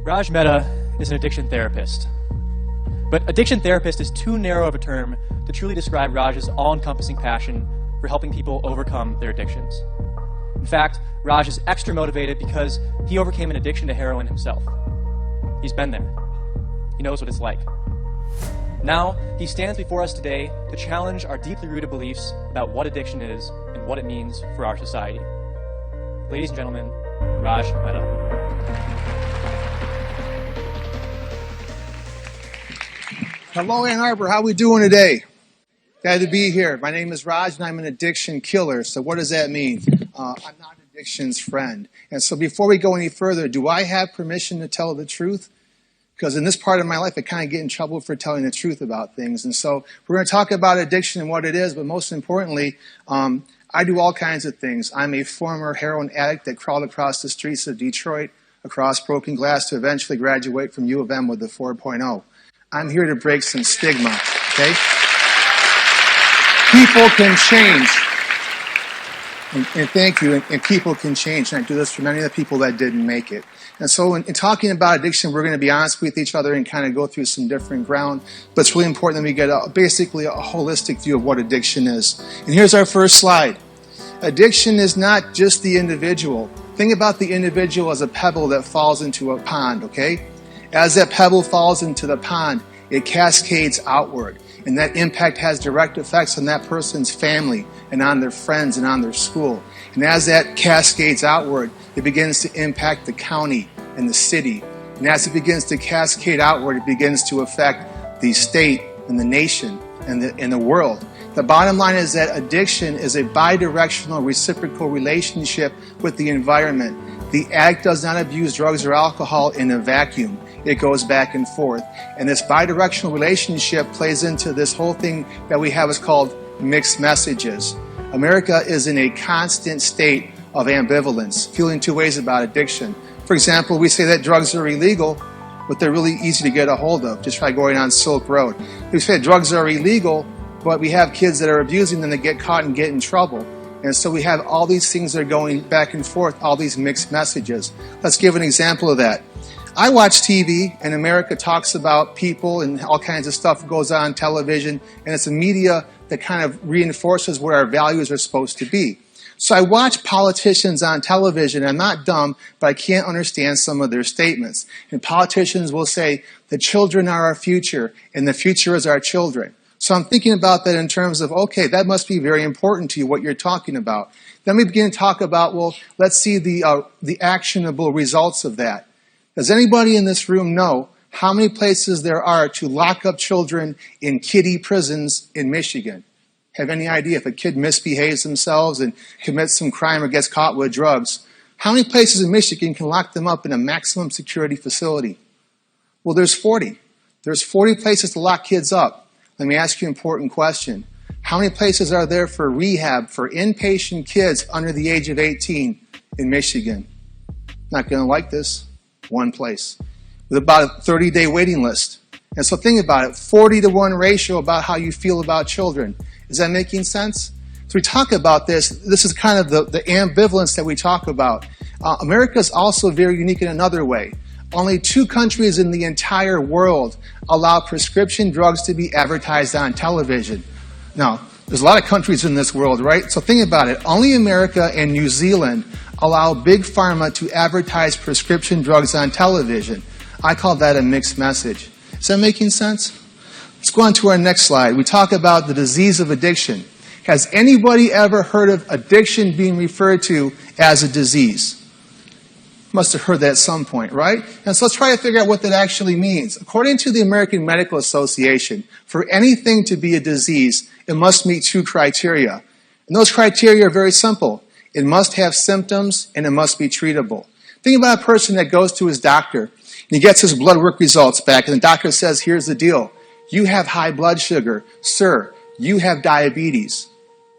Raj Mehta is an addiction therapist. But addiction therapist is too narrow of a term to truly describe Raj's all-encompassing passion for helping people overcome their addictions. In fact, Raj is extra motivated because he overcame an addiction to heroin himself. He's been there. He knows what it's like. Now, he stands before us today to challenge our deeply rooted beliefs about what addiction is and what it means for our society. Ladies and gentlemen, Raj Mehta. Hello, Ann Arbor. How we doing today? Glad to be here. My name is Raj, and I'm an addiction killer. So what does that mean? I'm not addiction's friend. And so before we go any further, do I have permission to tell the truth? Because in this part of my life, I kind of get in trouble for telling the truth about things. And so we're going to talk about addiction and what it is, but most importantly, I do all kinds of things. I'm a former heroin addict that crawled across the streets of Detroit, across broken glass to eventually graduate from U of M with a 4.0. I'm here to break some stigma, okay? People can change. And thank you, and people can change. And I do this for many of the people that didn't make it. And so in talking about addiction, we're going to be honest with each other and kind of go through some different ground. But it's really important that we get basically a holistic view of what addiction is. And here's our first slide. Addiction is not just the individual. Think about the individual as a pebble that falls into a pond, okay? As that pebble falls into the pond, it cascades outward. And that impact has direct effects on that person's family and on their friends and on their school. And as that cascades outward, it begins to impact the county and the city. And as it begins to cascade outward, it begins to affect the state and the nation and the world. The bottom line is that addiction is a bidirectional reciprocal relationship with the environment. The addict does not abuse drugs or alcohol in a vacuum. It goes back and forth. And this bidirectional relationship plays into this whole thing that we have is called mixed messages. America is in a constant state of ambivalence, feeling two ways about addiction. For example, we say that drugs are illegal, but they're really easy to get a hold of. Just try going on Silk Road. We say drugs are illegal, but we have kids that are abusing them that get caught and get in trouble. And so we have all these things that are going back and forth, all these mixed messages. Let's give an example of that. I watch TV, and America talks about people and all kinds of stuff goes on television, and it's a media that kind of reinforces where our values are supposed to be. So I watch politicians on television. I'm not dumb, but I can't understand some of their statements. And politicians will say, the children are our future, and the future is our children. So I'm thinking about that in terms of, okay, that must be very important to you, what you're talking about. Then we begin to talk about, well, let's see the actionable results of that. Does anybody in this room know how many places there are to lock up children in kiddie prisons in Michigan? Have any idea if a kid misbehaves themselves and commits some crime or gets caught with drugs? How many places in Michigan can lock them up in a maximum security facility? Well, there's 40. There's 40 places to lock kids up. Let me ask you an important question. How many places are there for rehab for inpatient kids under the age of 18 in Michigan? Not going to like this. One place. With about a 30-day waiting list. And so think about it, 40-to-1 ratio about how you feel about children. Is that making sense? So we talk about this. This is kind of the ambivalence that we talk about. America is also very unique in another way. Only 2 countries in the entire world allow prescription drugs to be advertised on television. Now, there's a lot of countries in this world, right? So think about it. Only America and New Zealand allow big pharma to advertise prescription drugs on television. I call that a mixed message. Is that making sense? Let's go on to our next slide. We talk about the disease of addiction. Has anybody ever heard of addiction being referred to as a disease? Must have heard that at some point, right? And so let's try to figure out what that actually means. According to the American Medical Association, for anything to be a disease, it must meet 2 criteria. And those criteria are very simple. It must have symptoms, and it must be treatable. Think about a person that goes to his doctor, and he gets his blood work results back, and the doctor says, here's the deal. You have high blood sugar. Sir, you have diabetes.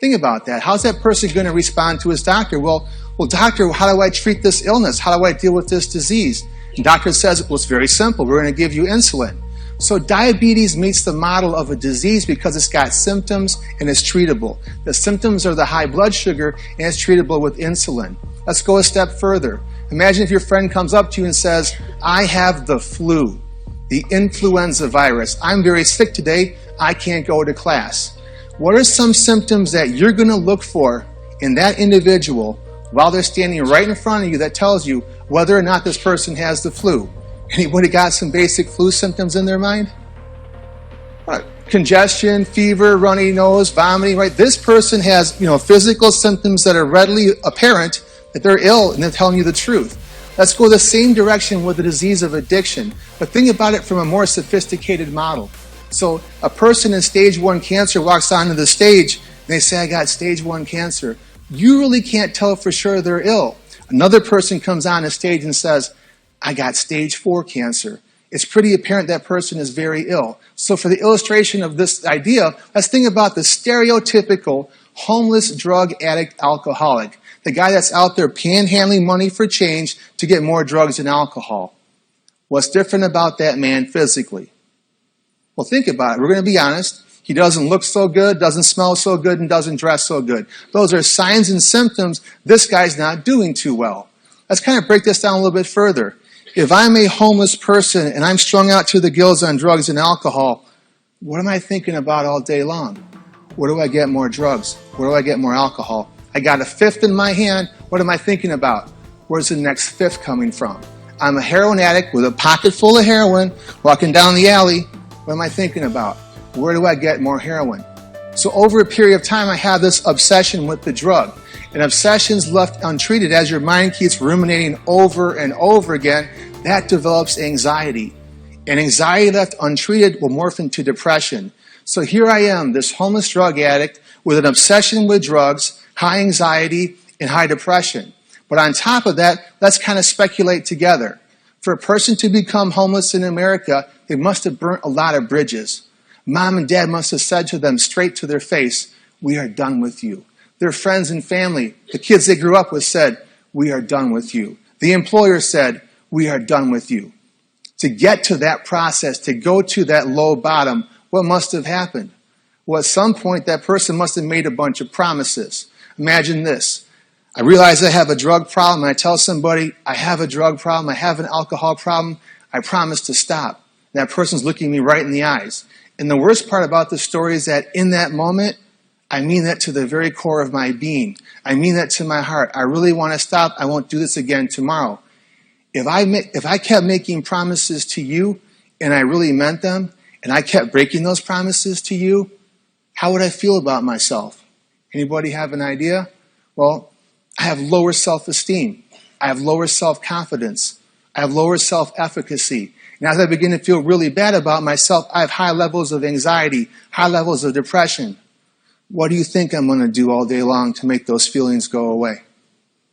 Think about that. How's that person going to respond to his doctor? Well, doctor, how do I treat this illness? How do I deal with this disease? And doctor says, well, it's very simple. We're going to give you insulin. So diabetes meets the model of a disease because it's got symptoms and it's treatable. The symptoms are the high blood sugar and it's treatable with insulin. Let's go a step further. Imagine if your friend comes up to you and says, I have the flu, the influenza virus. I'm very sick today. I can't go to class. What are some symptoms that you're going to look for in that individual while they're standing right in front of you that tells you whether or not this person has the flu? Anybody got some basic flu symptoms in their mind? What? Congestion, fever, runny nose, vomiting, right? This person has, physical symptoms that are readily apparent that they're ill and they're telling you the truth. Let's go the same direction with the disease of addiction, but think about it from a more sophisticated model. So a person in stage 1 cancer walks onto the stage and they say, I got stage 1 cancer. You really can't tell for sure they're ill. Another person comes on the stage and says, I got stage 4 cancer. It's pretty apparent that person is very ill. So for the illustration of this idea, let's think about the stereotypical homeless drug addict alcoholic. The guy that's out there panhandling money for change to get more drugs and alcohol. What's different about that man physically? Well, think about it. We're going to be honest. He doesn't look so good, doesn't smell so good, and doesn't dress so good. Those are signs and symptoms this guy's not doing too well. Let's kind of break this down a little bit further. If I'm a homeless person and I'm strung out to the gills on drugs and alcohol, what am I thinking about all day long? Where do I get more drugs? Where do I get more alcohol? I got a fifth in my hand. What am I thinking about? Where's the next fifth coming from? I'm a heroin addict with a pocket full of heroin, walking down the alley. What am I thinking about? Where do I get more heroin? So over a period of time, I have this obsession with the drug. And obsessions left untreated, as your mind keeps ruminating over and over again, that develops anxiety. And anxiety left untreated will morph into depression. So here I am, this homeless drug addict with an obsession with drugs, high anxiety, and high depression. But on top of that, let's kind of speculate together. For a person to become homeless in America, they must have burnt a lot of bridges. Mom and dad must have said to them straight to their face, we are done with you. Their friends and family, the kids they grew up with said, we are done with you. The employer said, we are done with you. To get to that process, to go to that low bottom, what must have happened? Well, at some point, that person must have made a bunch of promises. Imagine this. I realize I have a drug problem, and I tell somebody, I have a drug problem, I have an alcohol problem, I promise to stop. And that person's looking me right in the eyes. And the worst part about the story is that in that moment, I mean that to the very core of my being. I mean that to my heart. I really want to stop. I won't do this again tomorrow. If I kept making promises to you, and I really meant them, and I kept breaking those promises to you, how would I feel about myself? Anybody have an idea? Well, I have lower self-esteem. I have lower self-confidence. I have lower self-efficacy. And as I begin to feel really bad about myself, I have high levels of anxiety, high levels of depression. What do you think I'm going to do all day long to make those feelings go away?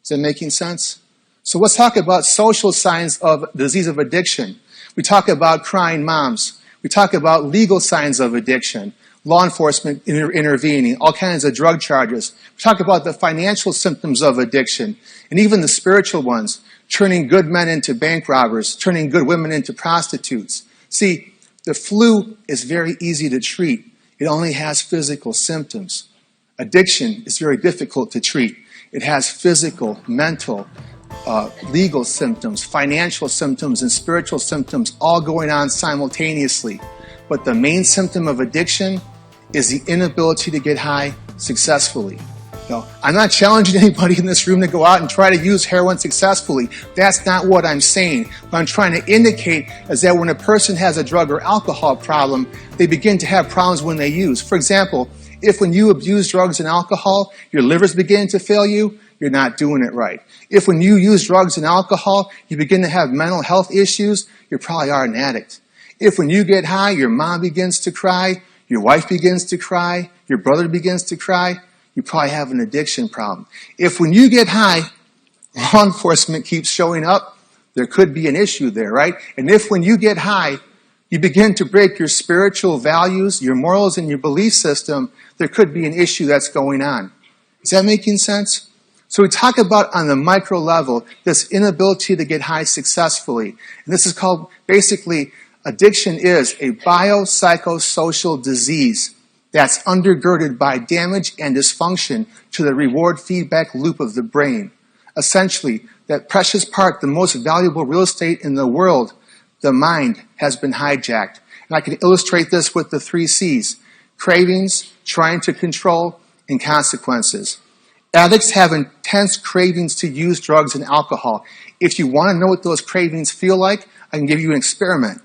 Is that making sense? So let's talk about social signs of disease of addiction. We talk about crying moms. We talk about legal signs of addiction. Law enforcement intervening, all kinds of drug charges. We talk about the financial symptoms of addiction, and even the spiritual ones, turning good men into bank robbers, turning good women into prostitutes. See, the flu is very easy to treat. It only has physical symptoms. Addiction is very difficult to treat. It has physical, mental, legal symptoms, financial symptoms, and spiritual symptoms all going on simultaneously. But the main symptom of addiction is the inability to get high successfully. Now, I'm not challenging anybody in this room to go out and try to use heroin successfully. That's not what I'm saying. What I'm trying to indicate is that when a person has a drug or alcohol problem, they begin to have problems when they use. For example, if when you abuse drugs and alcohol, your liver's beginning to fail you, you're not doing it right. If when you use drugs and alcohol, you begin to have mental health issues, you probably are an addict. If when you get high, your mom begins to cry, your wife begins to cry, your brother begins to cry, you probably have an addiction problem. If when you get high, law enforcement keeps showing up, there could be an issue there, right? And if when you get high, you begin to break your spiritual values, your morals, and your belief system, there could be an issue that's going on. Is that making sense? So we talk about on the micro level, this inability to get high successfully. And this is called, basically, addiction is a biopsychosocial disease that's undergirded by damage and dysfunction to the reward feedback loop of the brain. Essentially, That precious part, the most valuable real estate in the world, the mind, has been hijacked. And I can illustrate this with the 3 C's: cravings, trying to control, and consequences. Addicts have intense cravings to use drugs and alcohol. If you want to know what those cravings feel like, I can give you an experiment.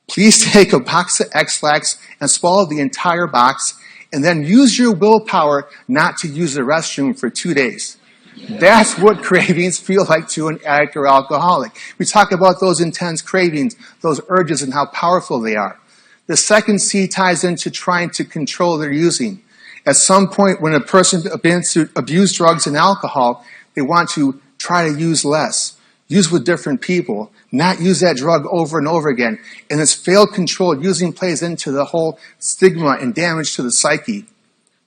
Please take a box of X-Lax and swallow the entire box, and then use your willpower not to use the restroom for 2 days. That's what cravings feel like to an addict or alcoholic. We talk about those intense cravings, those urges, and how powerful they are. The second C ties into trying to control their using. At some point when a person begins to abuse drugs and alcohol, they want to try to use less, use with different people, not use that drug over and over again. And this failed control using plays into the whole stigma and damage to the psyche.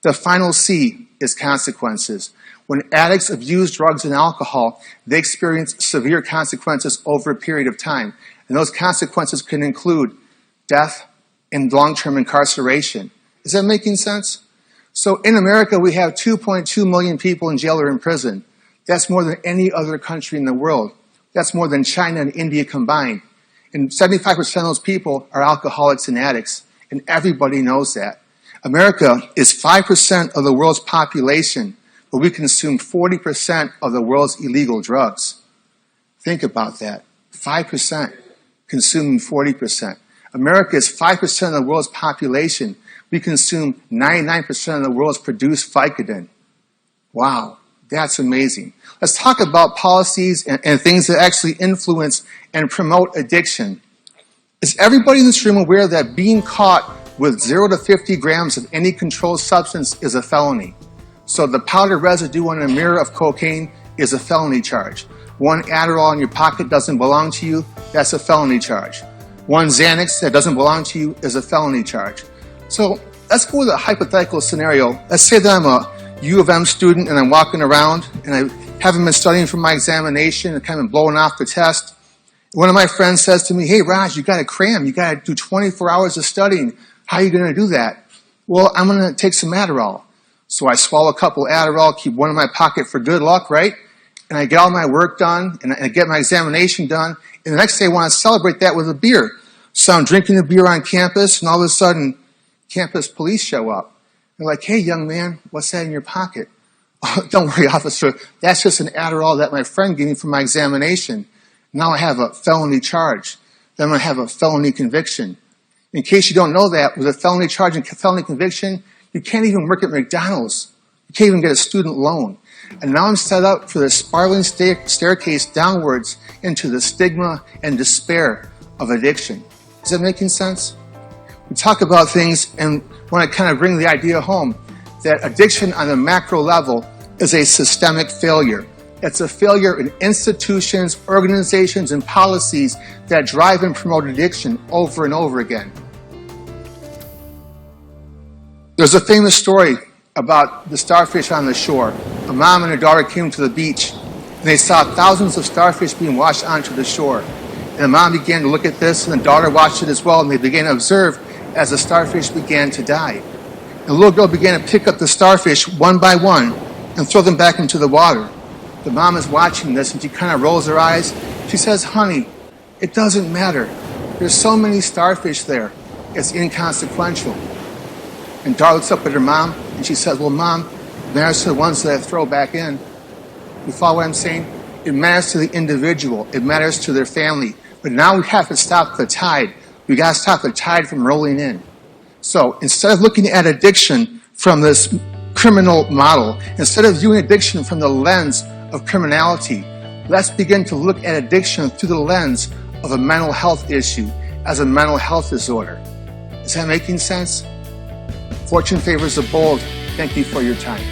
The final C is consequences. When addicts abuse drugs and alcohol, they experience severe consequences over a period of time. And those consequences can include death and long-term incarceration. Is that making sense? So in America, we have 2.2 million people in jail or in prison. That's more than any other country in the world. That's more than China and India combined. And 75% of those people are alcoholics and addicts. And everybody knows that. America is 5% of the world's population, but we consume 40% of the world's illegal drugs. Think about that. 5% consuming 40%. America is 5% of the world's population. We consume 99% of the world's produced Vicodin. Wow, that's amazing. Let's talk about policies and things that actually influence and promote addiction. Is everybody in this room aware that being caught with 0 to 50 grams of any controlled substance is a felony? So the powder residue on a mirror of cocaine is a felony charge. 1 Adderall in your pocket doesn't belong to you, that's a felony charge. 1 Xanax that doesn't belong to you is a felony charge. So let's go with a hypothetical scenario. Let's say that I'm a U of M student and I'm walking around and I haven't been studying for my examination and kind of blowing off the test. One of my friends says to me, "Hey Raj, you got to cram. You got to do 24 hours of studying. How are you going to do that?" Well, I'm going to take some Adderall. So I swallow a couple Adderall, keep 1 in my pocket for good luck, right? And I get all my work done and I get my examination done. And the next day I want to celebrate that with a beer. So I'm drinking a beer on campus and all of a sudden campus police show up. They're like, "Hey, young man, what's that in your pocket?" "Oh, don't worry, officer. That's just an Adderall that my friend gave me for my examination. Now I have a felony charge. Then I have a felony conviction." In case you don't know that, with a felony charge and felony conviction, you can't even work at McDonald's. You can't even get a student loan. And now I'm set up for the spiraling staircase downwards into the stigma and despair of addiction. Is that making sense? We talk about things and want to kind of bring the idea home that addiction on a macro level is a systemic failure. It's a failure in institutions, organizations, and policies that drive and promote addiction over and over again. There's a famous story about the starfish on the shore. A mom and her daughter came to the beach and they saw thousands of starfish being washed onto the shore. And the mom began to look at this and the daughter watched it as well, and they began to observe as the starfish began to die. The little girl began to pick up the starfish one by one and throw them back into the water. The mom is watching this and she kind of rolls her eyes. She says, "Honey, it doesn't matter. There's so many starfish there. It's inconsequential." And daughter looks up at her mom and she says, "Well, Mom, it matters to the ones that I throw back in." You follow what I'm saying? It matters to the individual. It matters to their family. But now we have to stop the tide. We got to stop the tide from rolling in. So instead of looking at addiction from this criminal model, instead of viewing addiction from the lens of criminality, let's begin to look at addiction through the lens of a mental health issue as a mental health disorder. Is that making sense? Fortune favors the bold. Thank you for your time.